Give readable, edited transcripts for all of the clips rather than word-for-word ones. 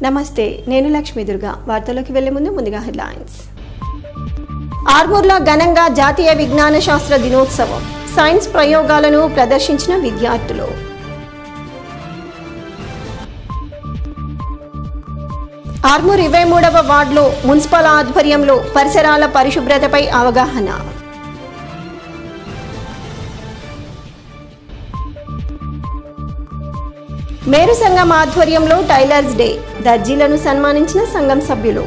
నమస్తే, నేను లక్ష్మీ దుర్గా. వార్తల్లోకి వెళ్లే ముందుగా హెడ్లైన్స్. ఆర్మూర్లో ఘనంగా జాతీయ విజ్ఞాన శాస్త్ర దినోత్సవం. సైన్స్ ప్రయోగాలను ప్రదర్శించిన విద్యార్థులు. ఆర్మూర్ 23వ వార్డులో మున్సిపల్ ఆధ్వర్యంలో పరిసరాల పరిశుభ్రతపై అవగాహన. మేరు సంఘం ఆధ్వర్యంలో టైలర్స్ డే. దర్జీలను సన్మానించిన సంఘం సభ్యులు.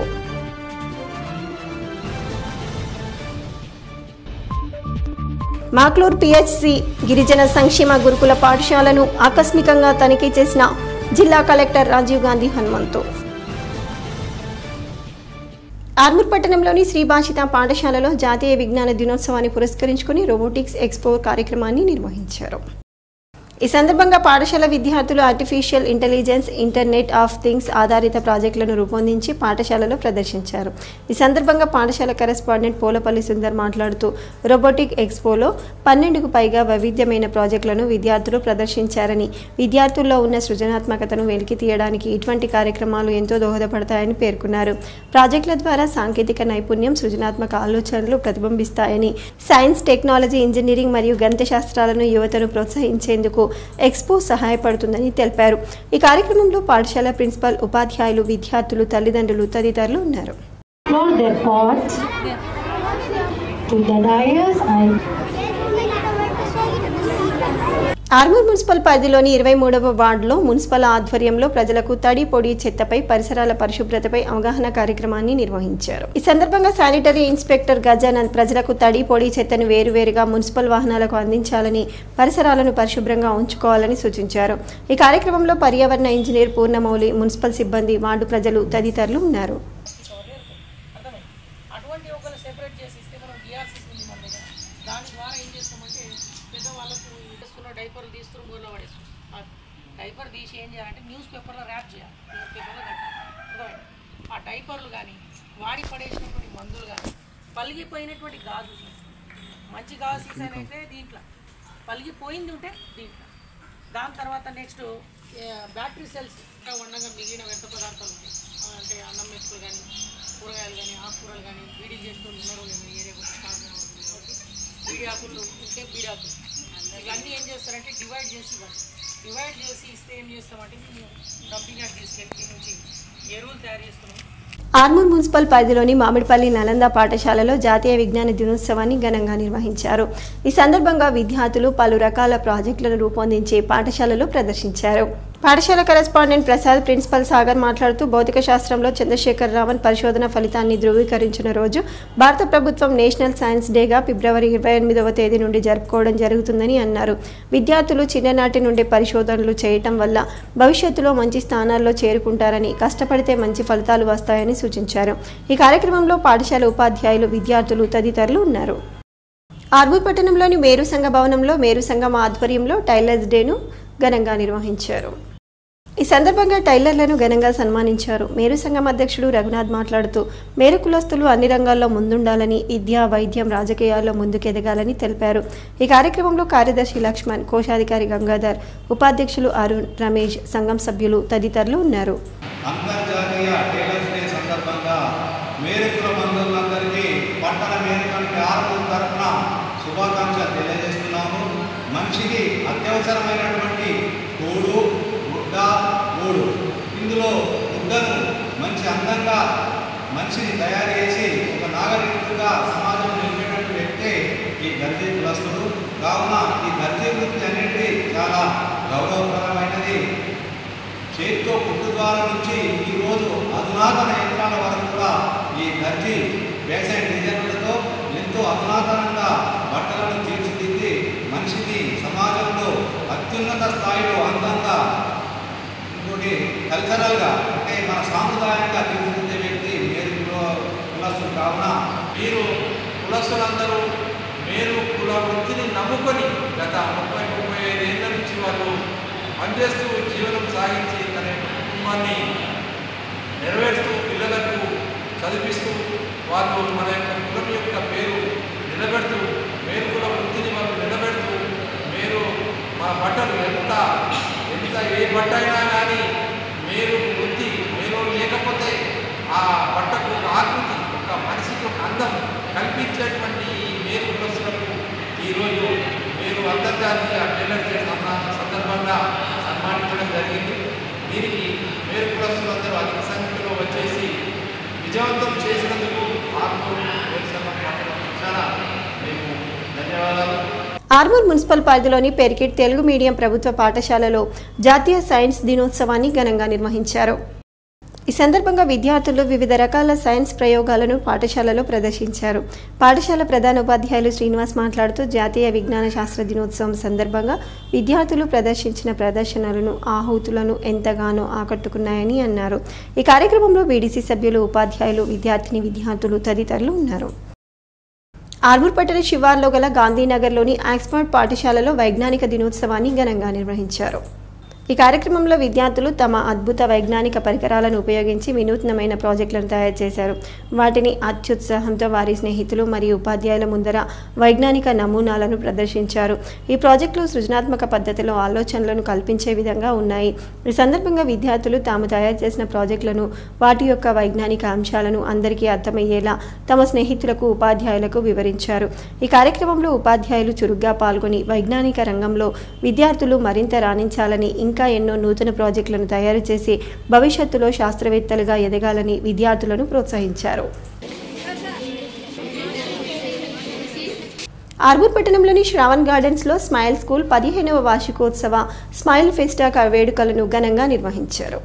మాక్లూర్ పిహెచ్సి గిరిజన సంక్షేమ గురుకుల పాఠశాలను ఆకస్మికంగా తనిఖీ చేసిన జిల్లా కలెక్టర్ రాజీవ్ గాంధీ హనుమంతు. ఆర్మూర్ పట్టణంలోని శ్రీ భాషిత పాఠశాలలో జాతీయ విజ్ఞాన దినోత్సవాన్ని పురస్కరించుకుని రోబోటిక్స్ ఎక్స్పో కార్యక్రమాన్ని నిర్వహించారు. ఈ సందర్భంగా పాఠశాల విద్యార్థులు artificial intelligence, internet of things ఆధారిత ప్రాజెక్టులను రూపొందించి పాఠశాలలో ప్రదర్శించారు. ఈ సందర్భంగా పాఠశాల కరెస్పాండెంట్ పోలపల్లి సుందర్ మాట్లాడుతూ రోబోటిక్ ఎక్స్పోలో 12కు పైగా వైవిధ్యమైన ప్రాజెక్టులను విద్యార్థులు ప్రదర్శించారని, విద్యార్థుల్లో ఉన్న సృజనాత్మకతను వెలికి తీయడానికి ఇటువంటి కార్యక్రమాలు ఎంతో దోహదపడతాయని పేర్కొన్నారు. ప్రాజెక్టుల ద్వారా సాంకేతిక నైపుణ్యం, సృజనాత్మక ఆలోచనలు ప్రతిబింబిస్తాయని, సైన్స్, టెక్నాలజీ, ఇంజనీరింగ్ మరియు గణిత శాస్త్రాలను యువతను ప్రోత్సహించేందుకు ఎక్స్పో సహాయపడుతుందని తెలిపారు. ఈ కార్యక్రమంలో పాఠశాల ప్రిన్సిపల్, ఉపాధ్యాయులు, విద్యార్థులు, తల్లిదండ్రులు తదితరులు ఉన్నారు. ఆర్మూర్ మున్సిపల్ పరిధిలోని 23వ వార్డులో మున్సిపల్ ఆధ్వర్యంలో ప్రజలకు తడి, పొడి, చెత్తపై, పరిసరాల పరిశుభ్రతపై అవగాహన కార్యక్రమాన్ని నిర్వహించారు. ఈ సందర్భంగా శానిటరీ ఇన్స్పెక్టర్ గజానంద్ ప్రజలకు తడి, పొడి, చెత్తను వేరువేరుగా మున్సిపల్ వాహనాలకు అందించాలని, పరిసరాలను పరిశుభ్రంగా ఉంచుకోవాలని సూచించారు. ఈ కార్యక్రమంలో పర్యావరణ ఇంజనీర్ పూర్ణమౌళి, మున్సిపల్ సిబ్బంది, వార్డు ప్రజలు తదితరులు ఉన్నారు. డైపర్లు తీస్తూ ఊళ్ళో పడేస్తాం. డైపర్ తీసి ఏం చేయాలంటే న్యూస్ పేపర్లో ర్యాప్ చేయాలి. న్యూస్ పేపర్లో కట్టాలి. ఆ డైపర్లు కానీ, వాడి పడేసినటువంటి మందులు కానీ, పలిగిపోయినటువంటి గాజు సీసా, మంచి గాజు సీసా అయితే దీంట్లో, పలిగిపోయింది ఉంటే దీంట్లో. దాని తర్వాత నెక్స్ట్ బ్యాటరీ సెల్స్ వండగా మిగిలిన వ్యర్థ పదార్థాలు ఉంటాయి. అంటే అన్నం మెతుకులు కానీ, కూరగాయలు కానీ, ఆకుకూరలు కానీ, బీడీ చేసుకొని ఉన్నారో లేదు ఏరియా కొంచెం స్టార్ట్ కావాలి కాబట్టి బీడీ ఆకులు ఉంటే బీడీ ఆకులు ఇవన్నీ ఏం చేస్తారంటే డివైడ్ చేసి ఇస్తే ఏం చేస్తామంటే మేము డంపింగ్ యార్డ్ తీసుకెళ్ళి నుంచి ఎరువులు తయారు చేస్తున్నాం. ఆర్మూర్ మున్సిపల్ పరిధిలోని మామిడిపల్లి నలంద పాఠశాలలో జాతీయ విజ్ఞాన దినోత్సవాన్ని ఘనంగా నిర్వహించారు. ఈ సందర్భంగా విద్యార్థులు పలు రకాల ప్రాజెక్టులను రూపొందించి పాఠశాలలో ప్రదర్శించారు. పాఠశాల కరెస్పాండెంట్ ప్రసాద్, ప్రిన్సిపల్ సాగర్ మాట్లాడుతూ భౌతిక శాస్త్రంలో చంద్రశేఖర్ రావణ్ పరిశోధన ఫలితాన్ని ధృవీకరించిన రోజు భారత ప్రభుత్వం నేషనల్ సైన్స్ డేగా ఫిబ్రవరి 28వ తేదీ నుండి జరుపుకోవడం జరుగుతుందని అన్నారు. విద్యార్థులు చిన్ననాటి నుండి పరిశోధనలు చేయటం వల్ల భవిష్యత్తులో మంచి స్థానాల్లో చేరుకుంటారని, కష్టపడితే మంచి ఫలితాలు వస్తాయని సూచించారు. ఈ కార్యక్రమంలో పాఠశాల ఉపాధ్యాయులు, విద్యార్థులు తదితరులు ఉన్నారు. ఆర్మూర్ పట్టణంలోని మేరు సంఘ భవనంలో మేరు సంఘం ఆధ్వర్యంలో టైలర్స్ డేను ఘనంగా నిర్వహించారు. ఈ సందర్భంగా టైలర్లను ఘనంగా సన్మానించారు. మేరు సంఘం అధ్యక్షుడు రఘునాథ్ మాట్లాడుతూ మేరు కులస్తులు అన్ని రంగాల్లో ముందుండాలని, విద్య, వైద్యం, రాజకీయాల్లో ముందుకెదగాలని తెలిపారు. ఈ కార్యక్రమంలో కార్యదర్శి లక్ష్మణ్, కోశాధికారి గంగాధర్, ఉపాధ్యక్షులు అరుణ్, రమేష్, సంఘం సభ్యులు తదితరులు ఉన్నారు. మనిషికి అత్యవసరమైనటువంటి కూడు, గుడ్డ, గూడు. ఇందులో గుడ్డను మంచి అందంగా మనిషిని తయారు చేసి ఒక నాగరికుడుగా సమాజం నిలిపేటువంటి వ్యక్తే ఈ దర్జీ కులస్తుడు. కావున ఈ దర్జీ వృత్తి అనేది చాలా గౌరవప్రదమైనది. చేతితో కుట్టు ద్వారా నుంచి ఈరోజు అధునాతన యంత్రాల వరకు కూడా ఈ దర్జీ ఫ్యాషన్ డిజైన్లతో ఎంతో అధునాతనంగా బట్టలను తీర్చిదిద్ది మనిషిని సమాజంలో అత్యున్నత స్థాయిలో అందంగా, ఇంకోటి కల్చరల్గా అంటే మన సాంప్రదాయంగా తీర్చిదిద్దే వ్యక్తి మేరు కులస్తులు. కావున మీరు కులస్తులందరూ మేరు కుల వృత్తిని నమ్ముకొని గత 30-35 ఏళ్ళ నుంచి వాళ్ళు పనిచేస్తూ జీవనం సాగించి తన కుటుంబాన్ని నెరవేరుస్తూ, పిల్లలకు చదివిస్తూ, వాళ్ళు మన యొక్క కులం యొక్క పేరు నిలబెడుతూ, మేరు కుల వృత్తిని వాళ్ళు నిలబెడుతూ, మీరు మా బట్టలు ఎంత ఏ బట్ట అయినా కానీ మీరు వృత్తి, మీరు లేకపోతే ఆ బట్టకు ఒక ఆకృతి, ఒక మనిషికి ఒక అందం కల్పించేటువంటి మేలు కులస్తులకు ఈరోజు మీరు అంతర్జాతీయ టైలర్ డే సందర్భంగా సన్మానించడం జరిగింది. దీనికి మేలు కులస్తులందరూ అధిక సంఖ్యలో వచ్చేసి విజయవంతం చేసినందుకు ఆర్మూర్ పక్షాన మేము ధన్యవాదాలు. ఆర్మూర్ మున్సిపల్ పరిధిలోని పెరికిట్ తెలుగు మీడియం ప్రభుత్వ పాఠశాలలో జాతీయ సైన్స్ దినోత్సవాన్ని ఘనంగా నిర్వహించారు. ఈ సందర్భంగా విద్యార్థులు వివిధ రకాల సైన్స్ ప్రయోగాలను పాఠశాలలో ప్రదర్శించారు. పాఠశాల ప్రధాన ఉపాధ్యాయులు శ్రీనివాస్ మాట్లాడుతూ జాతీయ విజ్ఞాన శాస్త్ర దినోత్సవం సందర్భంగా విద్యార్థులు ప్రదర్శించిన ప్రదర్శనలను ఆహుతులను ఎంతగానో ఆకట్టుకున్నాయని అన్నారు. ఈ కార్యక్రమంలో వీడీసీ సభ్యులు, ఉపాధ్యాయులు, విద్యార్థులు తదితరులు ఉన్నారు. ఆర్మూర్ పట్టణ శివార్లో గల గాంధీనగర్లోని ఆక్స్ఫర్డ్ పాఠశాలలో వైజ్ఞానిక దినోత్సవాన్ని ఘనంగా నిర్వహించారు. ఈ కార్యక్రమంలో విద్యార్థులు తమ అద్భుత వైజ్ఞానిక పరికరాలను ఉపయోగించి వినూత్నమైన ప్రాజెక్టులను తయారు చేశారు. వాటిని అత్యుత్సాహంతో వారి స్నేహితులు మరియు ఉపాధ్యాయుల ముందర వైజ్ఞానిక నమూనాలను ప్రదర్శించారు. ఈ ప్రాజెక్టులు సృజనాత్మక పద్ధతిలో ఆలోచనలను కల్పించే విధంగా ఉన్నాయి. ఈ సందర్భంగా విద్యార్థులు తాము తయారు చేసిన ప్రాజెక్టులను, వాటి యొక్క వైజ్ఞానిక అంశాలను అందరికీ అర్థమయ్యేలా తమ స్నేహితులకు, ఉపాధ్యాయులకు వివరించారు. ఈ కార్యక్రమంలో ఉపాధ్యాయులు చురుగ్గా పాల్గొని వైజ్ఞానిక రంగంలో విద్యార్థులు మరింత రాణించాలని, ఇంకా ఎన్నో నూతన ప్రాజెక్టులను తయారు చేసి భవిష్యత్తులో శాస్త్రవేత్తలుగా ఎదగాలని విద్యార్థులను ప్రోత్సహించారు. ఆర్మూర్ పట్టణంలోని శ్రావణ్ గార్డెన్స్లో స్మైల్ స్కూల్ 15వ వార్షికోత్సవ స్మైల్ ఫెస్టా వేడుకలను ఘనంగా నిర్వహించారు.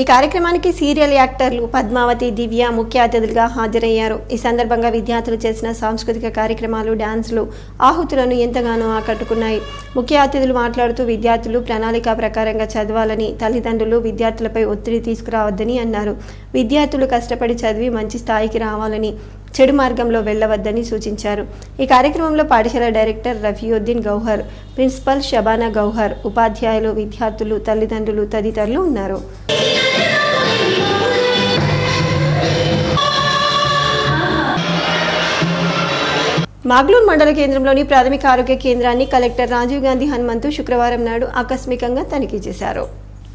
ఈ కార్యక్రమానికి సీరియల్ యాక్టర్లు పద్మావతి, దివ్య ముఖ్య అతిథులుగా హాజరయ్యారు. ఈ సందర్భంగా విద్యార్థులు చేసిన సాంస్కృతిక కార్యక్రమాలు, డాన్సులు ఆహుతులను ఎంతగానో ఆకట్టుకున్నాయి. ముఖ్య అతిథులు మాట్లాడుతూ విద్యార్థులు ప్రణాళిక ప్రకారంగా చదవాలని, తల్లిదండ్రులు విద్యార్థులపై ఒత్తిడి తీసుకురావద్దని అన్నారు. విద్యార్థులు కష్టపడి చదివి మంచి స్థాయికి రావాలని, చెడు మార్గంలో వెళ్లవద్దని సూచించారు. ఈ కార్యక్రమంలో పాఠశాల డైరెక్టర్ రఫీయుద్దీన్ గౌహర్, ప్రిన్సిపల్ షబానా గౌహర్, ఉపాధ్యాయులు, విద్యార్థులు, తల్లిదండ్రులు తదితరులు ఉన్నారు. మాగ్లూర్ మండల కేంద్రంలోని ప్రాథమిక ఆరోగ్య కేంద్రాన్ని కలెక్టర్ రాజీవ్ గాంధీ హనుమంతు శుక్రవారం నాడు ఆకస్మికంగా తనిఖీ చేశారు.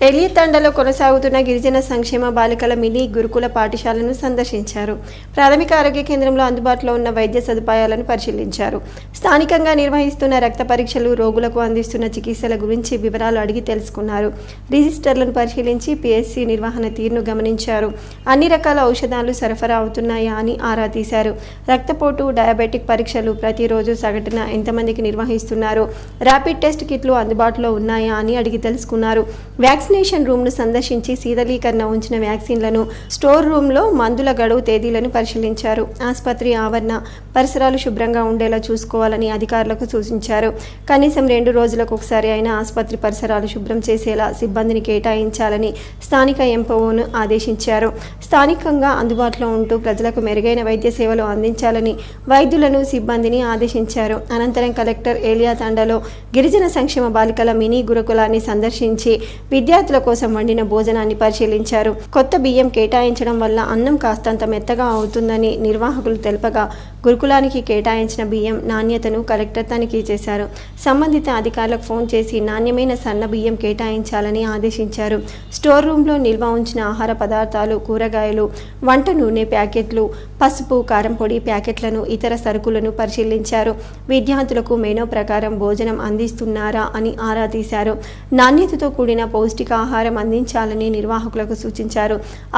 ఎలియతండలో కొనసాగుతున్న గిరిజన సంక్షేమ బాలికల మినీ గురుకుల పాఠశాలను సందర్శించారు. ప్రాథమిక ఆరోగ్య కేంద్రంలో అందుబాటులో ఉన్న వైద్య సదుపాయాలను పరిశీలించారు. స్థానికంగా నిర్వహిస్తున్న రక్త పరీక్షలు, రోగులకు అందిస్తున్న చికిత్సల గురించి వివరాలు అడిగి తెలుసుకున్నారు. రిజిస్టర్లను పరిశీలించి పిఎస్సి నిర్వహణ తీరును గమనించారు. అన్ని రకాల ఔషధాలు సరఫరా అవుతున్నాయా అని ఆరా తీశారు. రక్తపోటు, డయాబెటిక్ పరీక్షలు ప్రతిరోజు సగటున ఎంతమందికి నిర్వహిస్తున్నారు, ర్యాపిడ్ టెస్ట్ కిట్లు అందుబాటులో ఉన్నాయా అని అడిగి తెలుసుకున్నారు. వ్యాక్సినేషన్ రూమ్ను సందర్శించి శీతలీకరణ ఉంచిన వ్యాక్సిన్లను, స్టోర్ రూమ్లో మందుల గడువు తేదీలను పరిశీలించారు. ఆసుపత్రి ఆవరణ, పరిసరాలు శుభ్రంగా ఉండేలా చూసుకోవాలని అధికారులకు సూచించారు. కనీసం 2 రోజులకు ఒకసారి అయినా ఆసుపత్రి పరిసరాలు శుభ్రం చేసేలా సిబ్బందిని కేటాయించాలని స్థానిక ఎంపీఓను ఆదేశించారు. స్థానికంగా అందుబాటులో ఉంటూ ప్రజలకు మెరుగైన వైద్య సేవలు అందించాలని వైద్యులను, సిబ్బందిని ఆదేశించారు. అనంతరం కలెక్టర్ ఏలియా తండాలో గిరిజన సంక్షేమ బాలికల మినీ గురుకులాన్ని సందర్శించి విద్యార్థుల కోసం వండిన భోజనాన్ని పరిశీలించారు. కొత్త బియ్యం కేటాయించడం వల్ల అన్నం కాస్తంత మెత్తగా అవుతుందని నిర్వాహకులు తెలుపగా గురుకులానికి కేటాయించిన బియ్యం నాణ్యతను కలెక్టర్ తనిఖీ చేశారు. సంబంధిత అధికారులకు ఫోన్ చేసి నాణ్యమైన సన్న బియ్యం కేటాయించాలని ఆదేశించారు. స్టోర్ రూమ్లో నిల్వ ఉంచిన ఆహార పదార్థాలు, కూరగాయలు, వంట నూనె ప్యాకెట్లు, పసుపు, కారం పొడి ప్యాకెట్లను, ఇతర సరుకులను పరిశీలించారు. విద్యార్థులకు మెనూ ప్రకారం భోజనం అందిస్తున్నారా అని ఆరా తీశారు. నాణ్యతతో కూడిన పౌష్టికాహారం అందించాలని నిర్వాహకులకు సూచించారు.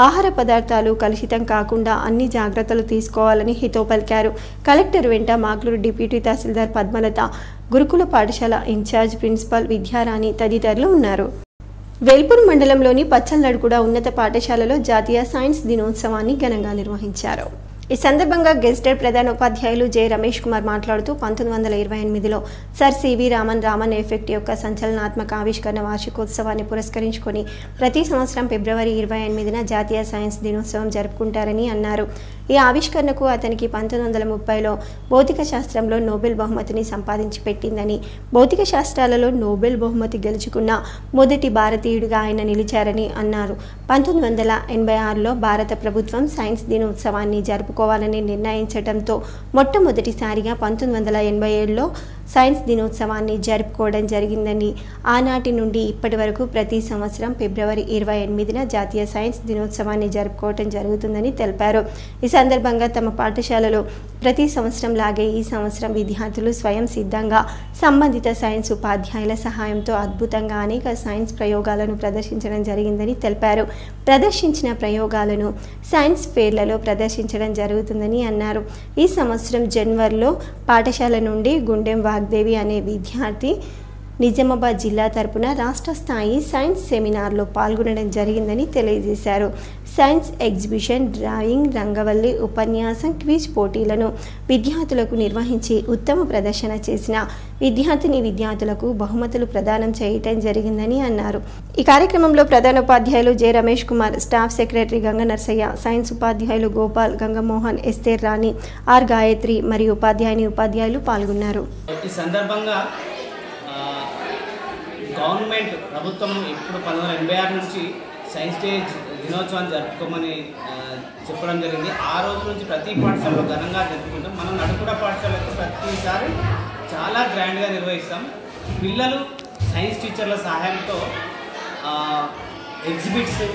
ఆహార పదార్థాలు కలుషితం కాకుండా అన్ని జాగ్రత్తలు తీసుకోవాలని హితవు పలికారు. కలెక్టర్ వెంట మాగ్లూరు డిప్యూటీ తహసీల్దార్ పద్మలత, గురుకుల పాఠశాల ఇన్ఛార్జ్ ప్రిన్సిపల్ విద్యారాణి తదితరులు ఉన్నారు. వేల్పూర్ మండలంలోని పచ్చల్నడుకుడ ఉన్నత పాఠశాలలో జాతీయ సైన్స్ దినోత్సవాన్ని ఘనంగా నిర్వహించారు. ఈ సందర్భంగా గెస్టెడ్ ప్రధాన ఉపాధ్యాయులు జె రమేష్ కుమార్ మాట్లాడుతూ 1928లో సర్ సివి రామన్ ఎఫెక్ట్ యొక్క సంచలనాత్మక ఆవిష్కరణ వార్షికోత్సవాన్ని పురస్కరించుకొని ప్రతి సంవత్సరం ఫిబ్రవరి 28న జాతీయ సైన్స్ దినోత్సవం జరుపుకుంటారని అన్నారు. ఈ ఆవిష్కరణకు అతనికి 1930లో భౌతిక శాస్త్రంలో నోబెల్ బహుమతిని సంపాదించి పెట్టిందని, భౌతిక శాస్త్రాలలో నోబెల్ బహుమతి గెలుచుకున్న మొదటి భారతీయుడిగా ఆయన నిలిచారని అన్నారు. 1986లో భారత ప్రభుత్వం సైన్స్ దినోత్సవాన్ని జరుపుకోవాలని నిర్ణయించడంతో మొట్టమొదటిసారిగా 1987లో సైన్స్ దినోత్సవాన్ని జరుపుకోవడం జరిగిందని, ఆనాటి నుండి ఇప్పటి వరకు ప్రతి సంవత్సరం ఫిబ్రవరి 28న జాతీయ సైన్స్ దినోత్సవాన్ని జరుపుకోవడం జరుగుతుందని తెలిపారు. ఈ సందర్భంగా తమ పాఠశాలలో ప్రతి సంవత్సరం లాగే ఈ సంవత్సరం విద్యార్థులు స్వయం సిద్ధంగా సంబంధిత సైన్స్ ఉపాధ్యాయుల సహాయంతో అద్భుతంగా అనేక సైన్స్ ప్రయోగాలను ప్రదర్శించడం జరిగిందని తెలిపారు. ప్రదర్శించిన ప్రయోగాలను సైన్స్ ఫేర్లలో ప్రదర్శించడం జరుగుతుందని అన్నారు. ఈ సంవత్సరం జనవరిలో పాఠశాల నుండి గుండెం వాగ్దేవి అనే విద్యార్థి నిజామాబాద్ జిల్లా తరపున రాష్ట్ర స్థాయి సైన్స్ సెమినార్లో పాల్గొనడం జరిగిందని తెలియజేశారు. సైన్స్ ఎగ్జిబిషన్, డ్రాయింగ్, రంగవల్లి, ఉపన్యాసం, క్విజ్ పోటీలను విద్యార్థులకు నిర్వహించి ఉత్తమ ప్రదర్శన చేసిన విద్యార్థులకు బహుమతులు ప్రదానం చేయటం జరిగిందని అన్నారు. ఈ కార్యక్రమంలో ప్రధానోపాధ్యాయులు J Ramesh Kumar, staff secretary Ganga Narsaiah, science ఉపాధ్యాయులు గోపాల్, గంగమోహన్, ఎస్తేర్ రాణి, ఆర్ గాయత్రి మరియు ఉపాధ్యాయులు పాల్గొన్నారు. ఈ సందర్భంగా గవర్నమెంట్ ప్రభుత్వం ఇప్పుడు 1986 నుంచి సైన్స్ డే దినోత్సవాన్ని జరుపుకోమని చెప్పడం జరిగింది. ఆ రోజు నుంచి ప్రతి పాఠశాలలో ఘనంగా జరుపుకుంటాం. మనం నడుకుడ పాఠశాలకు ప్రతిసారి చాలా గ్రాండ్గా నిర్వహిస్తాం. పిల్లలు సైన్స్ టీచర్ల సహాయంతో ఎగ్జిబిట్స్,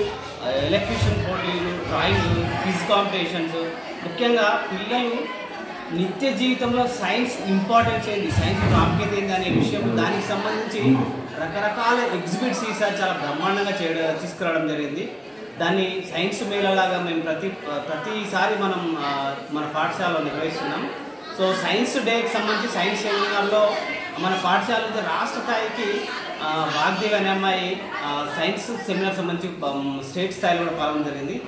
ఎలక్ట్రిషియన్ పోటీలు, డ్రాయింగ్, క్విజ్ కాంపిటీషన్స్, ముఖ్యంగా పిల్లలు నిత్య జీవితంలో సైన్స్ ఇంపార్టెన్స్ ఏంటి, సైన్స్ ప్రాముఖ్యత ఏంటి అనే విషయం, దానికి సంబంధించి రకరకాల ఎగ్జిబిట్స్ ఈసారి చాలా బ్రహ్మాండంగా తీసుకురావడం జరిగింది. దాన్ని సైన్స్ మేళలాగా మేము ప్రతిసారి మనం మన పాఠశాలలో నిర్వహిస్తున్నాం. సో సైన్స్ డేకి సంబంధించి సైన్స్ సెమినార్లో మన పాఠశాల నుంచి రాష్ట్ర స్థాయికి వాగ్దేవి అనే అమ్మాయి సైన్స్ సెమినార్ సంబంధించి స్టేట్ స్థాయిలో కూడా పాల్గొనడం జరిగింది.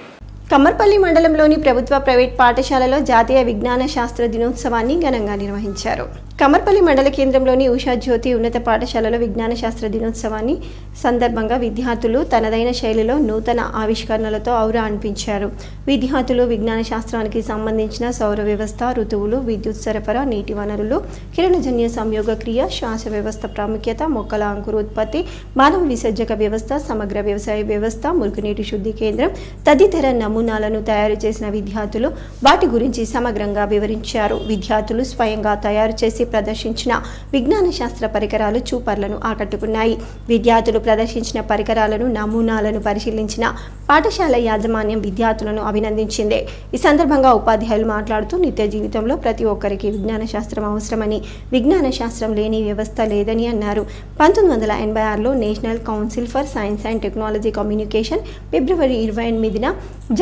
కమ్మర్పల్లి మండలంలోని ప్రభుత్వ ప్రైవేట్ పాఠశాలలో జాతీయ విజ్ఞాన శాస్త్ర దినోత్సవాన్ని ఘనంగా నిర్వహించారు. కమ్మర్పల్లి మండల కేంద్రంలోని ఉషా జ్యోతి ఉన్నత పాఠశాలలో విజ్ఞాన శాస్త్ర దినోత్సవాన్ని సందర్భంగా విద్యార్థులు తనదైన శైలిలో నూతన ఆవిష్కరణలతో ఔరా అనిపించారు. విద్యార్థులు విజ్ఞాన శాస్త్రానికి సంబంధించిన సౌర వ్యవస్థ, ఋతువులు, విద్యుత్ సరఫరా, నీటి వనరులు, కిరణజన్య సంయోగ క్రియ, శ్వాస వ్యవస్థ ప్రాముఖ్యత, మొక్కల అంకురోత్పత్తి, మానవ విసర్జక వ్యవస్థ, సమగ్ర వ్యవసాయ వ్యవస్థ, మురుగునీటి శుద్ధి కేంద్రం తదితర నమూనాలను తయారు చేసిన విద్యార్థులు వాటి గురించి సమగ్రంగా వివరించారు. విద్యార్థులు స్వయంగా తయారు చేసి ప్రదర్శించిన విజ్ఞాన శాస్త్ర పరికరాలు చూపర్లను ఆకట్టుకున్నాయి. విద్యార్థులు ప్రదర్శించిన పరికరాలను, నమూనాలను పరిశీలించిన పాఠశాల యాజమాన్యం విద్యార్థులను అభినందించింది. ఈ సందర్భంగా ఉపాధ్యాయులు మాట్లాడుతూ నిత్య జీవితంలో ప్రతి ఒక్కరికి విజ్ఞాన శాస్త్రం అవసరమని, విజ్ఞాన శాస్త్రం లేని వ్యవస్థ లేదని అన్నారు. 1986లో national council for science and technology communication ఫిబ్రవరి 28న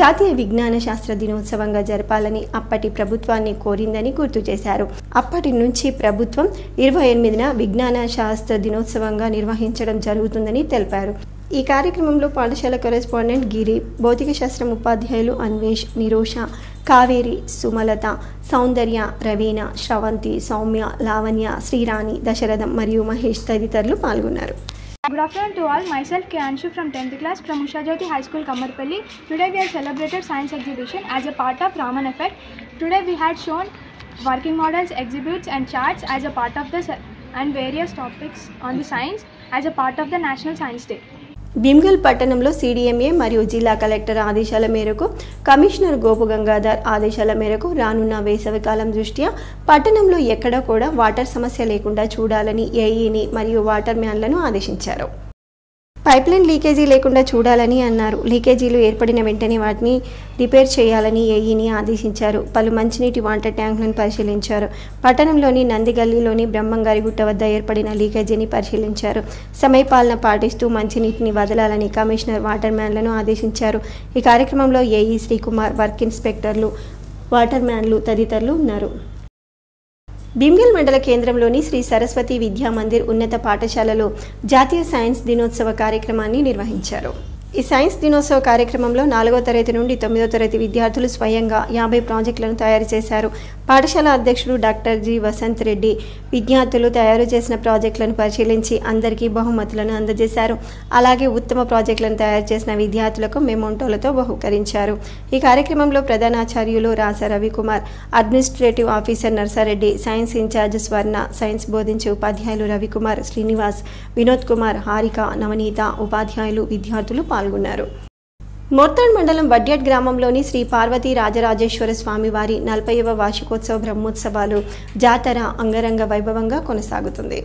జాతీయ విజ్ఞాన శాస్త్ర దినోత్సవంగా జరపాలని అప్పటి ప్రభుత్వాన్ని కోరిందని గుర్తు చేశారు. అప్పటి నుంచి ప్రభుత్వం 28న విజ్ఞాన శాస్త్ర దినోత్సవంగా నిర్వహించడం జరుగుతుందని తెలిపారు. ఈ కార్యక్రమంలో పాఠశాల కరెస్పాండెంట్ గిరి, భౌతిక శాస్త్రం ఉపాధ్యాయులు అన్వేష్, నిరోష, కావేరి, సుమలత, సౌందర్య, రవీణ, శ్రవంతి, సౌమ్య, లావణ్య, శ్రీరాణి, దశరథం మరియు మహేష్ తదితరులు పాల్గొన్నారు. Good afternoon to all. Myself Kianshu from 10th class from Usha Jyoti High School, Kammarpalli. Today we have celebrated science exhibition as a part of Raman Effect. Today we had shown working models, exhibits and charts as a part of the and various topics on the science as a part of the National Science Day. Bheemgal పట్టణంలో CDMA మరియు జిల్లా collector ఆదేశాల మేరకు, commissioner Gopu Gangadhar ఆదేశాల మేరకు రానున్న వేసవికాలం దృష్ట్యా పట్టణంలో ఎక్కడా కూడా వాటర్ సమస్య లేకుండా చూడాలని ఏఈని మరియు వాటర్ మ్యాన్లను ఆదేశించారు. పైప్లైన్ లీకేజీ లేకుండా చూడాలని అన్నారు. లీకేజీలు ఏర్పడిన వెంటనే వాటిని రిపేర్ చేయాలని ఏఈని ఆదేశించారు. పలు మంచినీటి వాటర్ ట్యాంకులను పరిశీలించారు. పట్టణంలోని నందిగల్లీలోని బ్రహ్మంగారి గుట్ట వద్ద ఏర్పడిన లీకేజీని పరిశీలించారు. సమయపాలన పాటిస్తూ మంచినీటిని వదలాలని కమిషనర్ వాటర్ మ్యాన్లను ఆదేశించారు. ఈ కార్యక్రమంలో ఏఈ శ్రీకుమార్, వర్క్ ఇన్స్పెక్టర్లు, వాటర్ మ్యాన్లు తదితరులు ఉన్నారు. భీమ్గల్ మండల కేంద్రంలోని శ్రీ సరస్వతి విద్యా మందిర్ ఉన్నత పాఠశాలలో జాతీయ సైన్స్ దినోత్సవ కార్యక్రమాన్ని నిర్వహించారు. ఈ సైన్స్ దినోత్సవ కార్యక్రమంలో 4వ తరగతి నుండి 9వ తరగతి విద్యార్థులు స్వయంగా 50 ప్రాజెక్టులను తయారు చేశారు. పాఠశాల అధ్యక్షుడు డాక్టర్ జి వసంత్ రెడ్డి విద్యార్థులు తయారు చేసిన ప్రాజెక్టులను పరిశీలించి అందరికీ బహుమతులను అందజేశారు. అలాగే ఉత్తమ ప్రాజెక్టులను తయారు చేసిన విద్యార్థులకు మెమోంటోలతో బహుకరించారు. ఈ కార్యక్రమంలో ప్రధానాచార్యులు Rasa Ravikumar, administrative officer Narsareddy, science incharge Swarna, science బోధించే ఉపాధ్యాయులు రవికుమార్, శ్రీనివాస్, వినోద్ కుమార్, హారిక, నవనీత, ఉపాధ్యాయులు, విద్యార్థులు పాల్గొన్నారు. మోర్తాడ్ మండలం వడ్యాడ్ గ్రామంలోని శ్రీ పార్వతీ రాజరాజేశ్వర స్వామి వారి 40వ వార్షికోత్సవ బ్రహ్మోత్సవాలు జాతర అంగరంగ వైభవంగా కొనసాగుతుంది.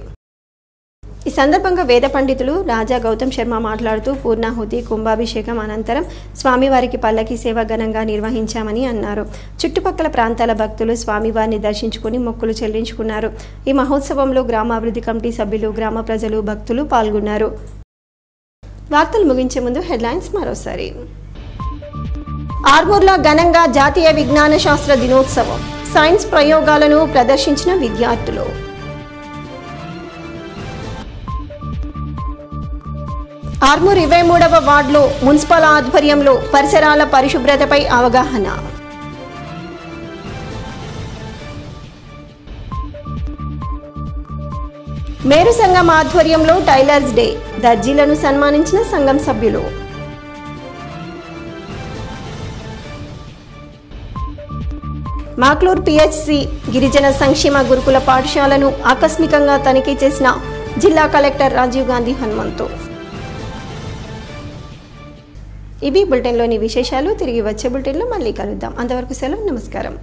ఈ సందర్భంగా వేద పండితులు రాజా గౌతమ్ శర్మ మాట్లాడుతూ పూర్ణాహుతి కుంభాభిషేకం అనంతరం స్వామివారికి పల్లకి సేవ ఘనంగా నిర్వహించామని అన్నారు. చుట్టుపక్కల ప్రాంతాల భక్తులు స్వామివారిని దర్శించుకుని మొక్కులు చెల్లించుకున్నారు. ఈ మహోత్సవంలో గ్రామాభివృద్ధి కమిటీ సభ్యులు, గ్రామ ప్రజలు, భక్తులు పాల్గొన్నారు. వార్తలు ముగించే ముందు హెడ్లైన్స్ మరోసారి. ఆర్మూర్లో ఘనంగా జాతీయ విజ్ఞాన శాస్త్ర దినోత్సవం, సైన్స్ ప్రయోగాలను ప్రదర్శించిన విద్యార్థులు. ఆర్మూర్ 23వ వార్డులో మున్సిపల్ ఆధ్వర్యంలో పరిసరాల పరిశుభ్రతపై అవగాహన. మేరు సంఘం ఆధ్వర్యంలో టైలర్స్ డే, దర్జీలను సన్మానించిన సంఘం సభ్యులు. మాక్లూర్ పిహెచ్సి గిరిజన సంక్షేమ గురుకుల పాఠశాలను ఆకస్మికంగా తనిఖీ చేసిన జిల్లా కలెక్టర్ రాజీవ్ గాంధీ హనుమంతు. ఇవి బులెటిన్లోని విశేషాలు. తిరిగి వచ్చే బులెటిన్లో మళ్ళీ కలుద్దాం. అంతవరకు సెలవు. నమస్కారం.